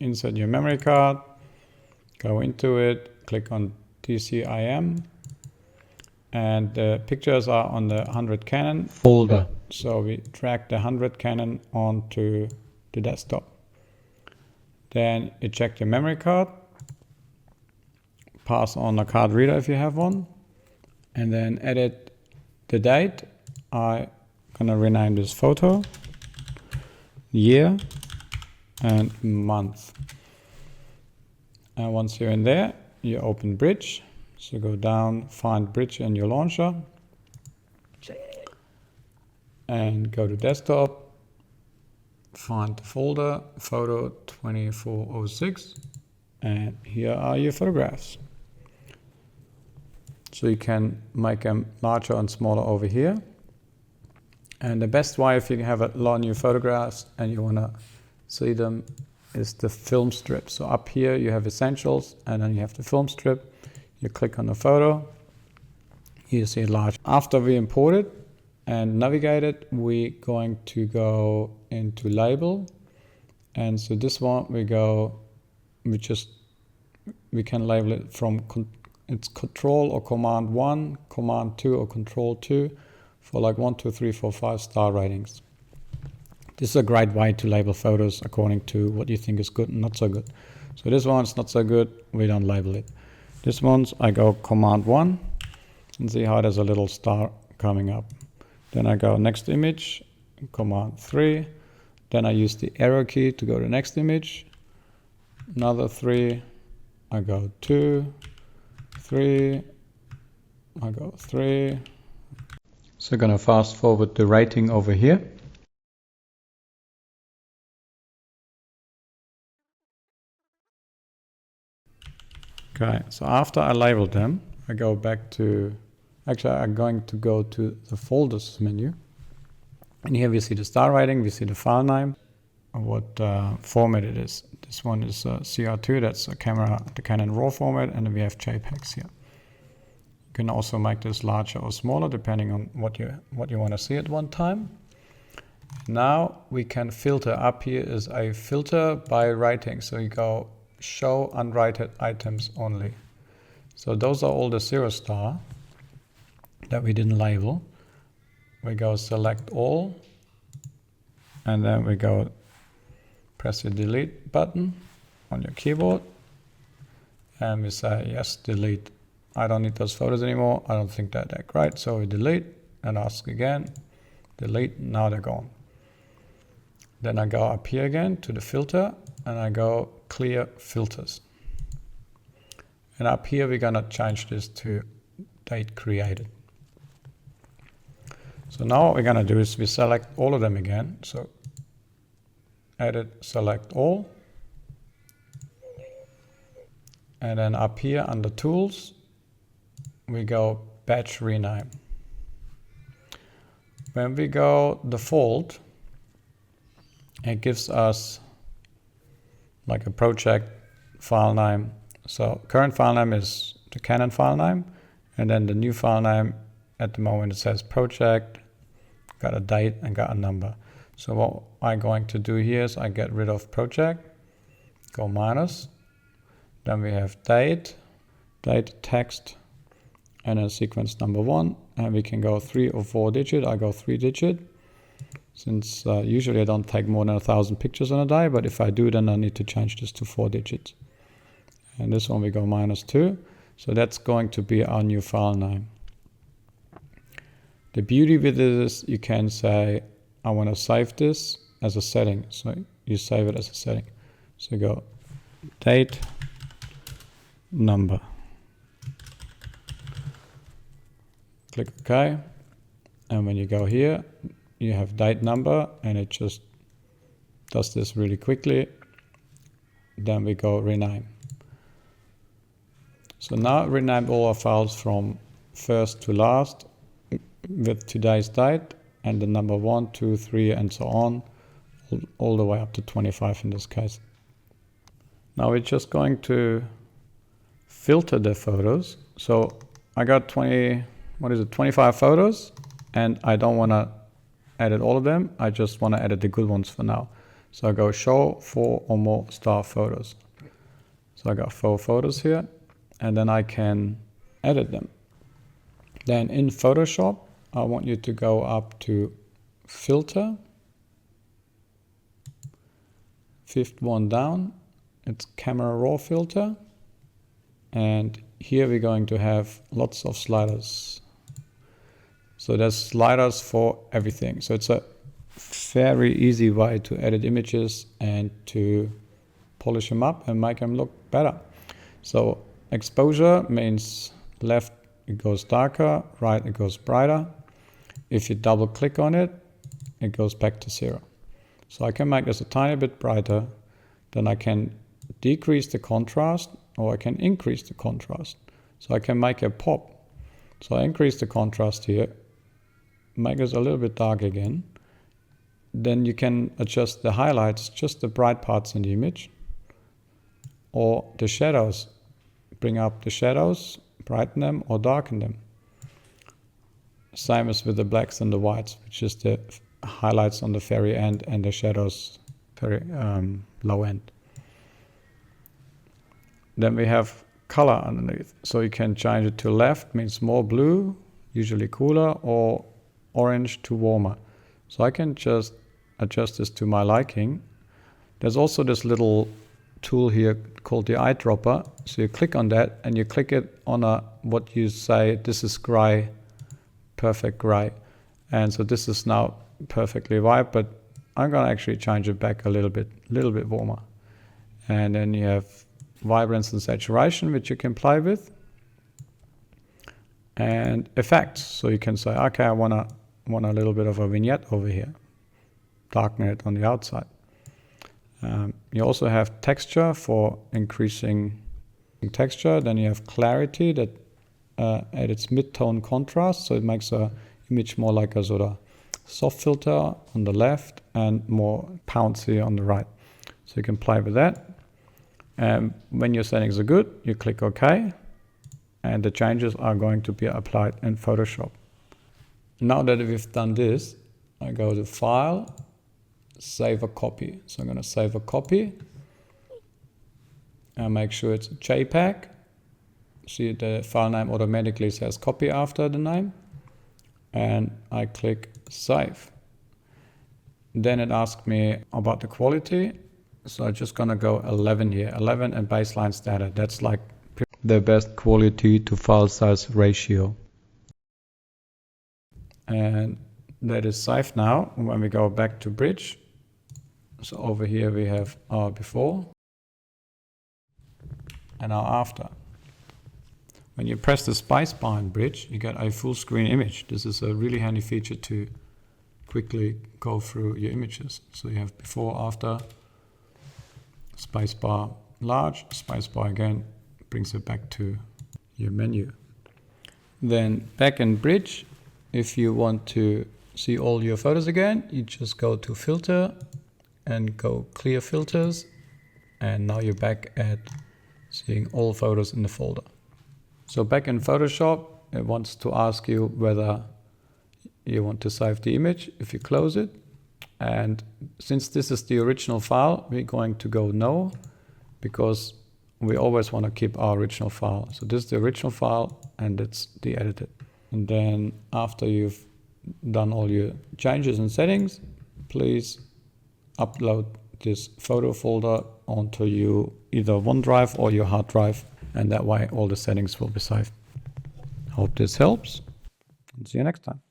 insert your memory card, go into it, click on DCIM, and the pictures are on the 100 Canon folder. So we drag the 100 Canon onto the desktop. Then eject your memory card, pass on a card reader if you have one, and then edit the date. I'm gonna rename this photo, year, and month. And once you're in there, you open Bridge. So go down, find Bridge in your launcher, and go to desktop, find the folder, photo 2406, and here are your photographs. So you can make them larger and smaller over here. And the best way if you have a lot of new photographs and you want to see them is the film strip. So up here you have essentials and then you have the film strip. You click on the photo, you see it large. After we import it and navigate it, we're going to go into label. And so this one we can label it from it's Control or Command 1, Command 2 or Control 2 for like 1, 2, 3, 4, 5 star ratings. This is a great way to label photos according to what you think is good and not so good. So this one's not so good, we don't label it. This one's I go Command 1 and see how there's a little star coming up. Then I go next image, Command 3. Then I use the arrow key to go to the next image. Another 3. I go 2, 3. I go 3. So I'm gonna fast forward the rating over here. Okay, so after I labeled them, I go back to, actually I'm going to go to the folders menu. And here we see the star rating, we see the file name, what format it is. This one is CR2, that's a camera, the Canon RAW format, and then we have JPEGs here. You can also make this larger or smaller depending on what you want to see at one time. Now we can filter. Up here is a filter by rating. So you go show unrated items only. So those are all the 0 star that we didn't label. We go select all, and then we go press the delete button on your keyboard, and we say yes, delete. I don't need those photos anymore. I don't think they're that great. So we delete and ask again, delete, now they're gone. Then I go up here again to the filter and I go clear filters. And up here we're gonna change this to date created. So now what we're gonna do is we select all of them again. So edit, select all. And then up here under tools, we go batch rename. When we go default, it gives us like a project file name. So current file name is the Canon file name, and then the new file name at the moment it says project, got a date and got a number. So what I'm going to do here is I get rid of project, go minus, then we have date, text, and then sequence number 1, and we can go 3 or 4 digit. I go 3 digit, since usually I don't take more than 1,000 pictures on a day, but if I do, then I need to change this to 4 digits. And this one we go -2, so that's going to be our new file name. The beauty with it is you can say, I want to save this as a setting, so you save it as a setting. So go date, number. Click OK, and when you go here, you have date number, and it just does this really quickly. Then we go rename. So now rename all our files from first to last with today's date and the number 1, 2, 3, and so on, all the way up to 25 in this case. Now we're just going to filter the photos. So I got 25 photos, and I don't want to edit all of them. I just want to edit the good ones for now. So I go show 4 or more star photos. So I got 4 photos here, and then I can edit them. Then in Photoshop, I want you to go up to Filter, 5th one down, it's Camera Raw Filter, and here we're going to have lots of sliders. So there's sliders for everything. So it's a very easy way to edit images and to polish them up and make them look better. So exposure means left it goes darker, right it goes brighter. If you double click on it, it goes back to 0. So I can make this a tiny bit brighter, then I can decrease the contrast or I can increase the contrast. So I can make a pop. So I increase the contrast here, make this a little bit dark again. Then you can adjust the highlights, just the bright parts in the image, or the shadows. Bring up the shadows, brighten them or darken them. Same as with the blacks and the whites, which is the highlights on the very end and the shadows very low end. Then we have color underneath. So you can change it to left, means more blue, usually cooler, or orange to warmer. So I can just adjust this to my liking. There's also this little tool here called the eyedropper. So you click on that and you click it on what you say, this is gray, perfect gray. And so this is now perfectly white, but I'm gonna actually change it back a little bit warmer. And then you have vibrance and saturation, which you can play with. And effects. So you can say, okay, I want a little bit of a vignette over here. Darken it on the outside. You also have texture for increasing texture. Then you have clarity that edits mid-tone contrast. So it makes a image more like a sort of soft filter on the left and more bouncy on the right. So you can play with that. And when your settings are good, you click OK. And the changes are going to be applied in Photoshop. Now that we've done this, I go to File, Save a Copy. So I'm going to save a copy and make sure it's a JPEG. See, the file name automatically says copy after the name. And I click Save. Then it asks me about the quality. So I'm just going to go 11 here. 11 and baseline standard. That's like the best quality to file size ratio. And that is saved now. When we go back to Bridge, so over here we have our before and our after. When you press the spacebar in Bridge, you get a full screen image. This is a really handy feature to quickly go through your images. So you have before, after, spacebar large, spacebar again, brings it back to your menu. Then back in Bridge, if you want to see all your photos again, you just go to Filter and go Clear Filters. And now you're back at seeing all photos in the folder. So back in Photoshop, it wants to ask you whether you want to save the image if you close it. And since this is the original file, we're going to go no, because we always want to keep our original file. So this is the original file and it's the edited. And then after you've done all your changes and settings, please upload this photo folder onto your either OneDrive or your hard drive, and that way all the settings will be saved. Hope this helps, and see you next time.